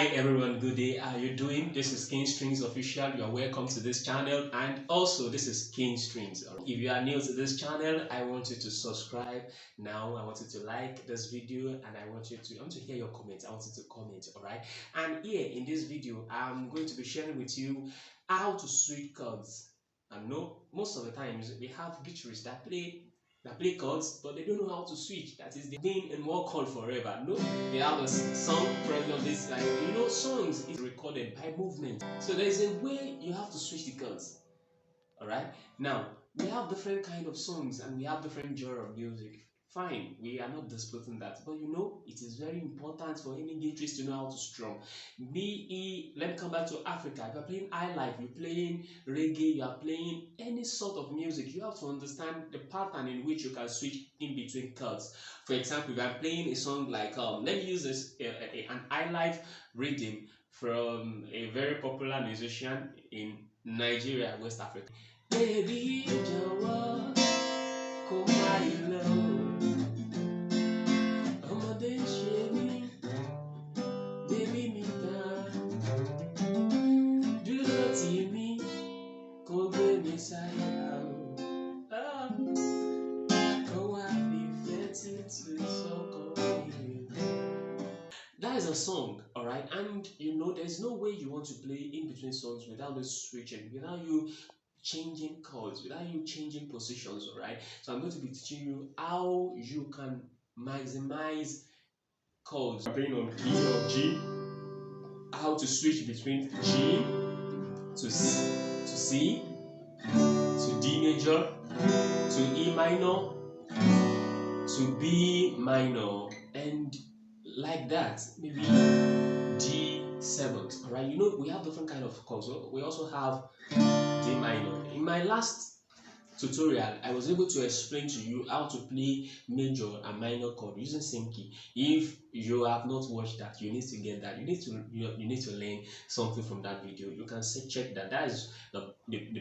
Hi everyone, good day. How are you doing? This is Kingstrings official. You are welcome to this channel, and also this is Kingstrings. If you are new to this channel, I want you to subscribe now. I want you to like this video, and I want to hear your comments. I want you to comment, all right? And here in this video, I'm going to be sharing with you how to switch chords. I know most of the times we have guitarists that play chords, but they don't know how to switch. That is, they've been in one chord forever. No, they have a song problem. This, like, songs is recorded by movement. So there is a way you have to switch the chords. All right. Now we have different kind of songs and we have different genre of music. Fine, we are not disputing that, but it is very important for any guitarist to know how to strum. Let me come back to Africa. If you're playing highlife, you're playing reggae, you are playing any sort of music, you have to understand the pattern in which you can switch in between chords. For example, if I'm playing a song like, let me use this an highlife rhythm from a very popular musician in Nigeria, West Africa. Baby, jọ̀wọ́ kó má ilẹ̀ o. Ọmọdé ń ṣe mí, baby mi dá. Dúró tì mí, kó gbé mi sáyà o. Kó wá fìfẹ́ tútù sọ́kàn mi. That is a song, all right? And there's no way you want to play in between songs without this switching, without you changing chords, without you changing positions, all right? So I'm going to be teaching you how you can maximize chords. I'm playing on key of G, how to switch between G to C, to D major, to E minor, to B minor, and like that, maybe D7, all right? We have different kind of chords. We also have D minor. In my last tutorial, I was able to explain to you how to play major and minor chord using same key. If you have not watched that, you need to get that. You need to learn something from that video. You can check that. That is the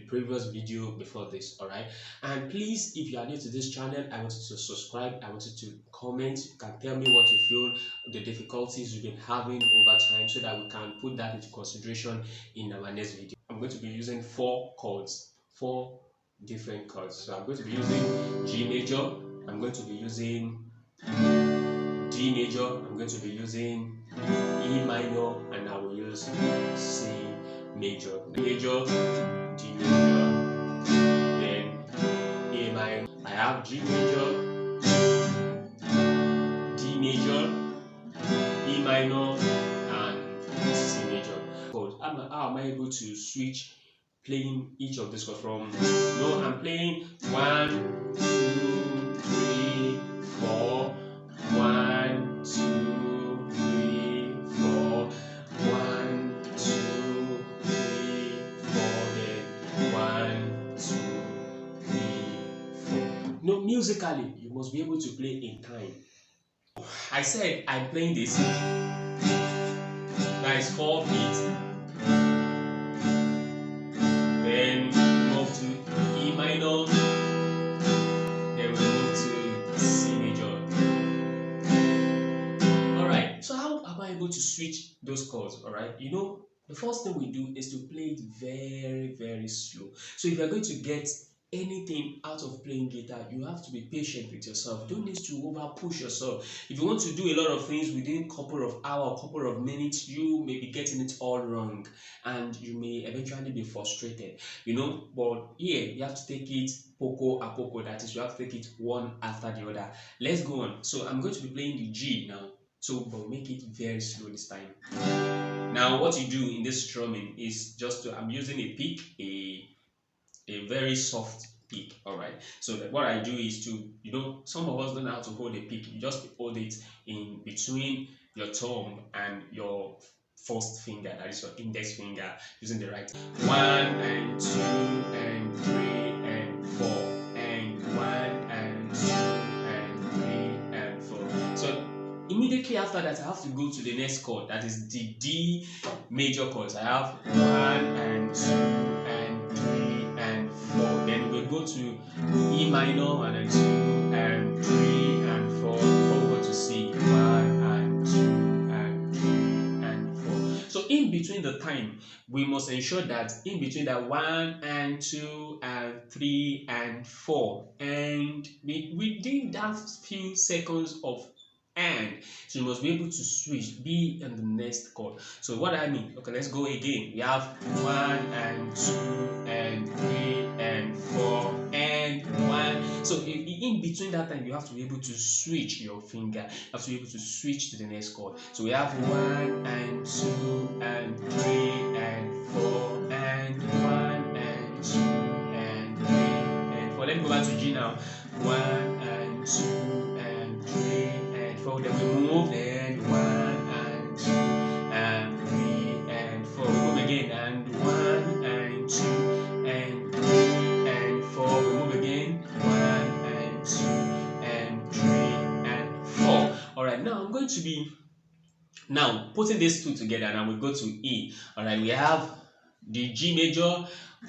previous video before this, all right? And please, if you are new to this channel, I want you to subscribe. I want you to comment. You can tell me what you feel, the difficulties you've been having over time, so that we can put that into consideration in our next video. I'm going to be using 4 chords, 4 different chords. So I'm going to be using G major, I'm going to be using D major, I'm going to be using E minor, and I will use C major. D major, D major, then A minor. I have G major, D major, E minor, and C major. How am I able to switch playing each of these chords from? I'm playing 1, 2, 3, 4, 1, 2, 3, 4, 1, 2, 3, 4, then 1, 2, 3, 4. Musically, you must be able to play in time. I said I'm playing this. That is 4 beats. Then move to E minor, then we move to C major. Alright, so how am I able to switch those chords? Alright, the first thing we do is to play it very, very slow. So if you're going to get anything out of playing guitar, you have to be patient with yourself. Don't need to over push yourself. If you want to do a lot of things within a couple of hours, couple of minutes, you may be getting it all wrong, and you may eventually be frustrated. But here you have to take it poco a poco. That is, you have to take it one after the other. Let's go on. So I'm going to be playing the G now, but make it very slow this time. Now what you do in this strumming is I'm using a pick, a very soft pick, all right? So what I do is some of us don't know how to hold a pick. You just hold it in between your thumb and your first finger, that is your index finger, using the right. 1 and 2 and 3 and 4 and 1 and 2 and 3 and 4. So immediately after that, I have to go to the next chord, that is the D major chords. I have 1 and 2 and 3 and 4. Then we go to E minor, and then 2 and 3 and 4. Before we go to C, 1 and 2 and 3 and 4. between the time, we must ensure that in between that 1 and 2 and 3 and 4, and within that few seconds of and, so you must be able to switch, be in the next chord. So what I mean, okay, let's go again. We have 1 and 2 and 3 and 4 and 1. So in between that time, you have to be able to switch your finger. You have to be able to switch to the next chord. So we have 1 and 2 and 3 and 4 and 1 and 2 and 3 and 4. Let me go back to G now. 1 and 2 and 3 and 4. Then we move, and 1 and 2 and 3 and 4. We move again, and 1 and 2 and 3 and 4. We move again, 1 and 2 and 3 and 4. Alright, now I'm going to be now putting these two together, and we go to E. Alright, we have the G major,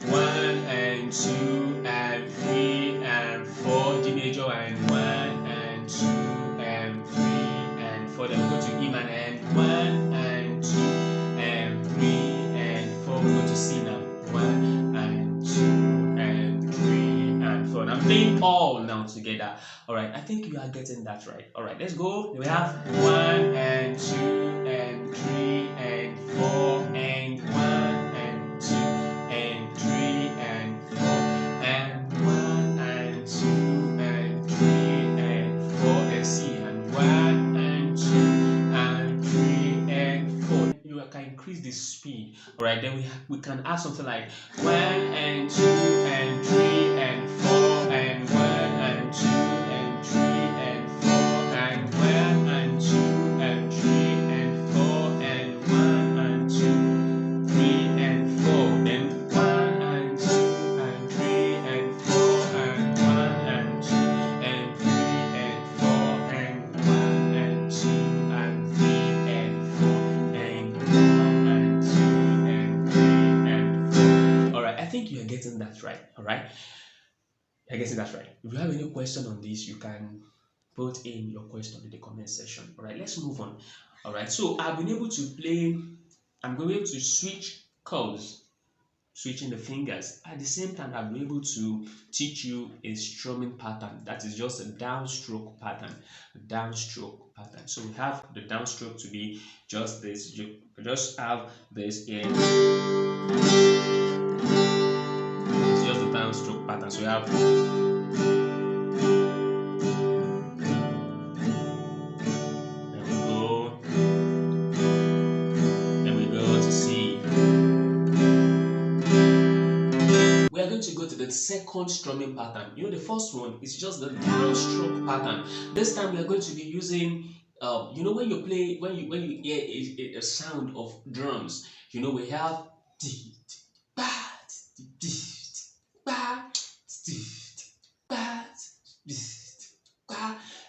1 and 2 and 3 and 4, G major, and 1 and 2 and 3 and 4. Then we go to E minor, and 1 and 2 and 3 and 4. We go to C now, 1 and 2 and 3 and 4. And I'm playing all now together. Alright, I think you are getting that right. Alright, let's go. We have 1 and 2 and 3 and 4 and 1 and 2 and 3 and 4 and 1 and 2 and 3 and 4. Let's see, and 1 and 2 and 3 and 4. You can increase the speed. Alright, then we can add something like 1 and 2 and 3 and 4 and 1 and 2 and 3 and 4 and 1 and 2 and 3 and 4 and 1 and 2 3 and 4. Then 1 and 2 and 3 and 4 and 1 and 2 and 3 and 4 and 1 and 2 and 3 and 4 and 1 and 2 and 3 and 4. Alright, I think you are getting that right. Alright, I guess that's right. If you have any question on this, you can put in your question in the comment section. Alright, let's move on. Alright, so I've been able to play, I'm going to be able to switch chords, switching the fingers. At the same time, I'll be able to teach you a strumming pattern. That is just a downstroke pattern. Downstroke pattern. So we have the downstroke to be just this. You just have this in. It's just the downstroke pattern. So we have. To go to the second strumming pattern. You know, the first one is just the downstroke pattern. This time we are going to be using you know, when you play, when you hear a sound of drums, you know, we have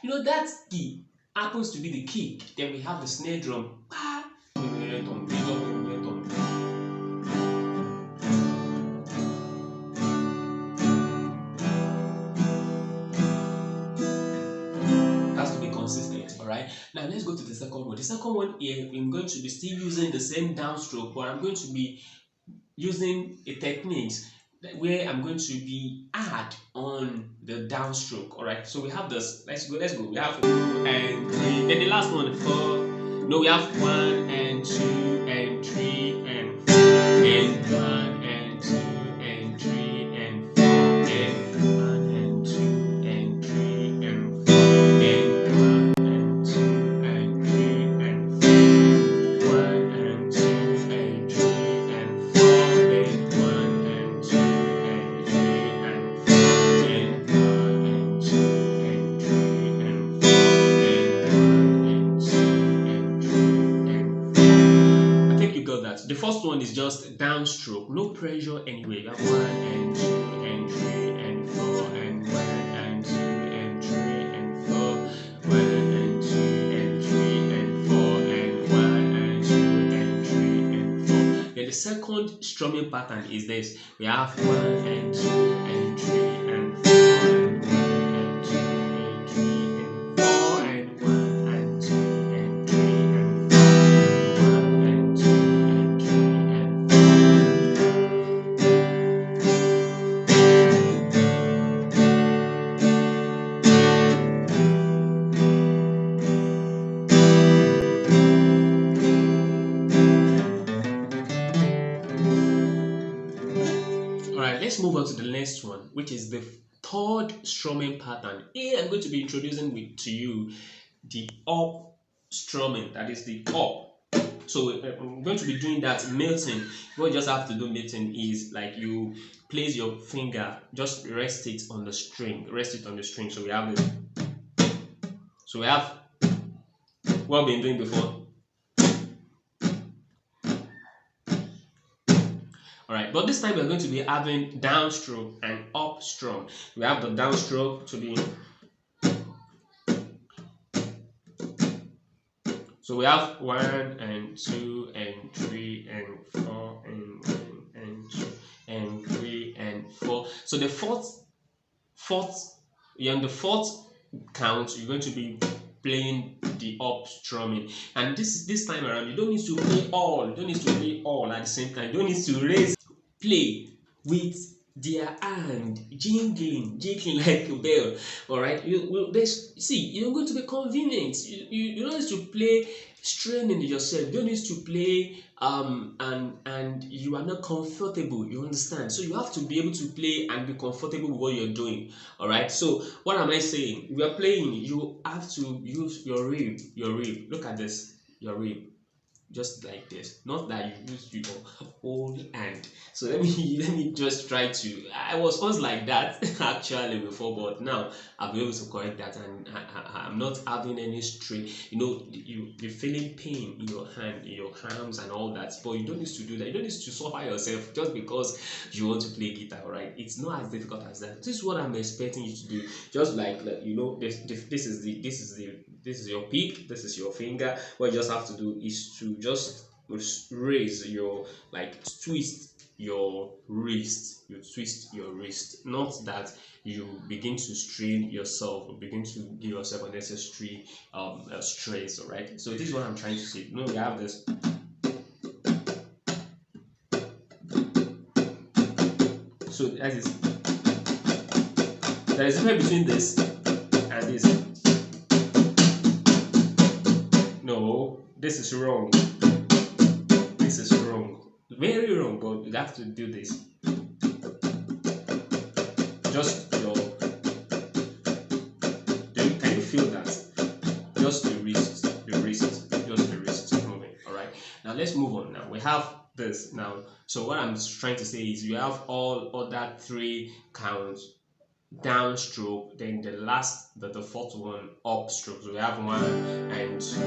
you know, that key happens to be the kick. Then we have the snare drum. Now let's go to the second one. The second one here, I'm going to be still using the same downstroke, but I'm going to be using a technique where I'm going to be add on the downstroke. Alright, so we have this. Let's go. We have 2 and 3. Then the last one, 4. No, we have 1 and 2 and 3 and 4 and 1 and 2 and 3 and 4 and 1 and 2 and 3 and 4 and 1 and 2 and 3 and 4 1 and 2 and 3 and 4 and 1 and 2 and 3 and 4 and 1 and 2 and 3 and 4 and 1 and 2 and 3 and 4. I think you got that. The first one is just downstroke, no pressure anyway. You have 1 and 2 and 3 and 4 and 1 and 2 and 3 and 4 1 and 2 and 3 and 4 and 1 and 2 and 3 and 4. Then the second strumming pattern is this. We have 1 and 2 and 3 and 4 and 1 and 2 and 3 and 4 and 1 and 2 and 3 and 4 1 and 2 and 3 the next one, which is the third strumming pattern. Here I'm going to be introducing to you the up strumming, that is the up. So I'm going to be doing that melting. What you just have to do melting is like you place your finger, just rest it on the string, So we have this. So we have what we've been doing before. Alright, but this time we're going to be having downstroke and upstroke. We have the downstroke to be. So we have 1 and 2 and 3 and 4 and 1 and 2 and 3 and 4. So the fourth, on the fourth count, you're going to be playing the up strumming, and this time around you don't need to play all. You don't need to play all at the same time. You don't need to raise. Play with their hand, jingling like a bell. All right, you're going to be convenient. You don't need to play straining yourself. You don't need to play and you are not comfortable. You understand? So you have to be able to play and be comfortable with what you're doing. All right. So what am I saying? We are playing. You have to use your rib. Look at this. Your rib. Just like this, not that you use your whole hand. So let me just try to. I was once like that actually before, but now I'll be able to correct that, and I'm not having any strain. You're feeling pain in your hand, in your arms, and all that. But you don't need to do that. You don't need to suffer yourself just because you want to play guitar, right? It's not as difficult as that. This is what I'm expecting you to do. Just like this is your pick. This is your finger. What you just have to do is to just raise your, twist your wrist. You twist your wrist, not that you begin to strain yourself or begin to give yourself unnecessary stress. All right. So this is what I'm trying to say. We have this. So that is, there is a difference between this and this. No, this is wrong. This is wrong. Very wrong, but you have to do this. Just your. Can you feel that? Just the wrist, just the wrist moving. Alright. Now let's move on now. We have this now. So what I'm trying to say is you have all other 3 counts downstroke, then the fourth one upstroke. So we have 1 and 2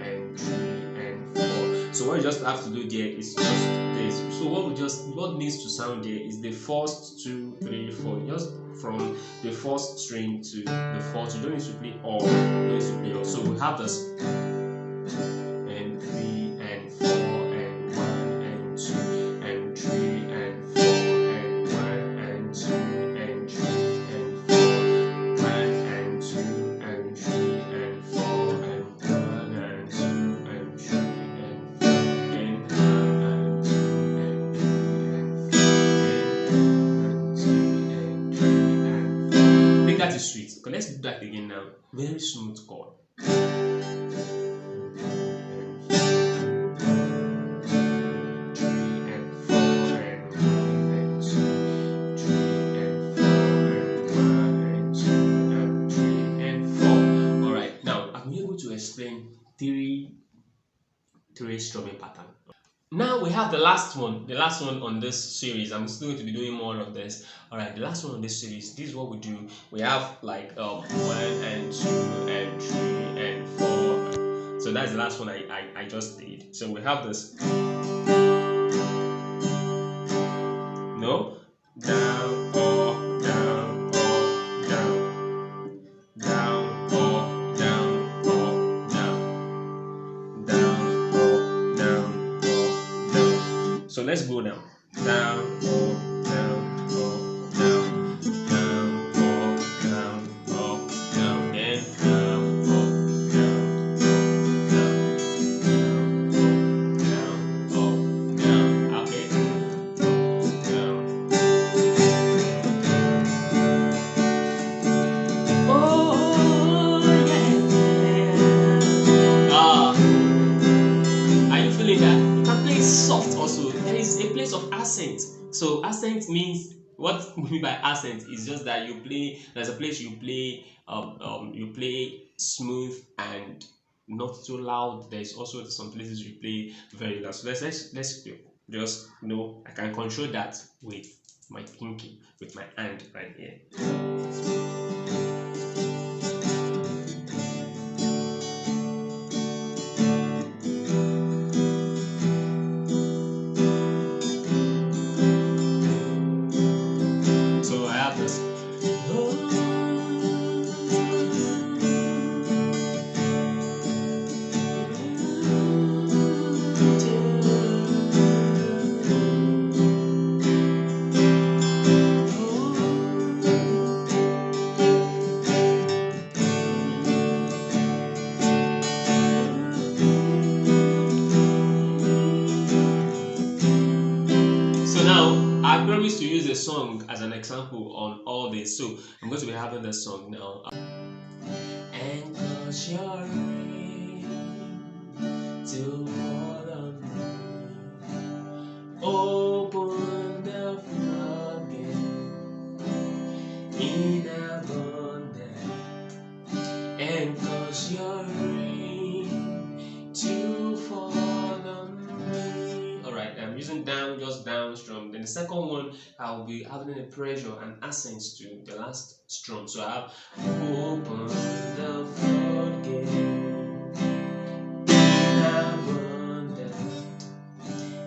and 3 and 4. So what you just have to do there is just this. So what needs to sound there is the first 2, 3, 4. Just from the first string to the fourth. You don't need to play all. You don't need to play all. So we have this and 3 and 4 and 1 and 2 and 3 and 4 and 1 and 2 and 3 and 4, 1 and 2 and 3 and 4 and 1 and 2 and 3 and 4 and 1 and 2 and 3 and 4 and 2 and 3 and 4. I think that is sweet. Okay, let's do that again now. Very smooth chord. Explain three strumming pattern. Now we have the last one on this series. I'm still going to be doing more of this. All right, the last one on this series. This is what we do. We have 1 and 2 and 3 and 4. So that's the last one I just did. So we have this. No, down, up, down, up, down, down, up, down, up, down, down, up, down, up, down. So let's go down. Down, up, down, up, down, down, up, down, up, down, and down, up, down, down, up, down. Okay. Soft also. There is a place of So accent means, what we mean by accent is just that you play. There's a place you play smooth and not too loud. There's also some places you play very loud. So let's just know I can control that with my pinky, with my hand right here. So I have this. So now I promise to use a song as an example on all this. So I'm going to be having the song now. And cause you're ready to fall on me, open the floodgate in abundance, and cause you're ready to fall on me. Alright, I'm using down, just down strum. Then the second one, I'll be having a pressure and accent to the last strum. So I have open the floodgate in abundance,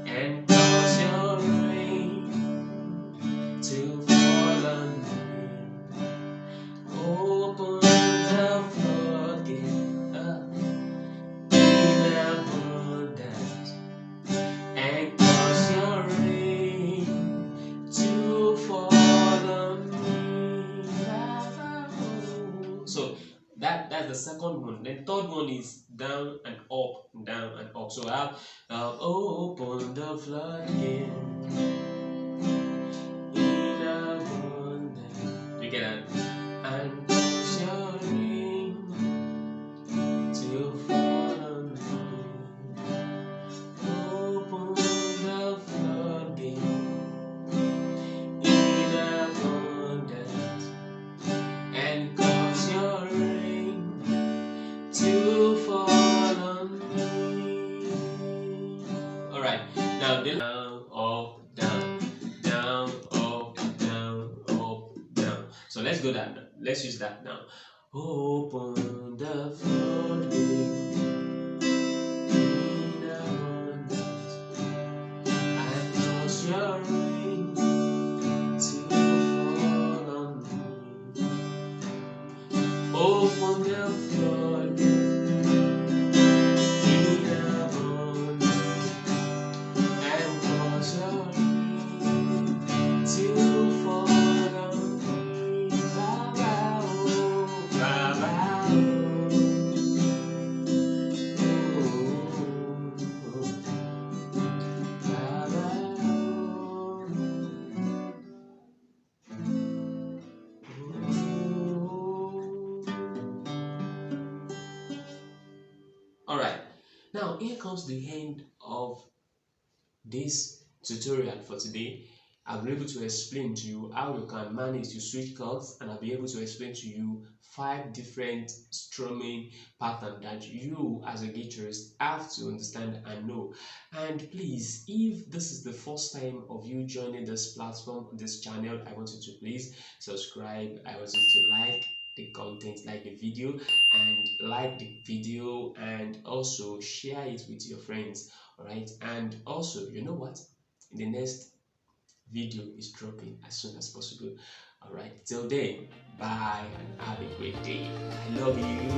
and cause your rain to fall on me. Open the floodgate in abundance, and cause your rain to fall on me. So that's the second one. Then third one is down and up, down and up. So I have open the floodgate in abundance. You get that? And cause your rain to fall on me. Open the floodgate in abundance, and cause your rain to fall on me. Alright, now this down, up, down, down, up, down, up, down. So let's go that now. Let's use that now. Open the floodgate in abundance, and cause your rain to fall on me. Open the floodgate in abundance, and cause your rain to fall on me. Alright, now here comes the end of this tutorial for today. I've been able to explain to you how you can manage to switch chords, and I'll be able to explain to you 5 different strumming patterns that you as a guitarist have to understand and know. And please, if this is the first time of you joining this platform, this channel, I want you to please subscribe. I want you to like the content, like the video, and also share it with your friends. All right, and also, you know what, the next video is dropping as soon as possible. All right, till then, bye and have a great day. I love you.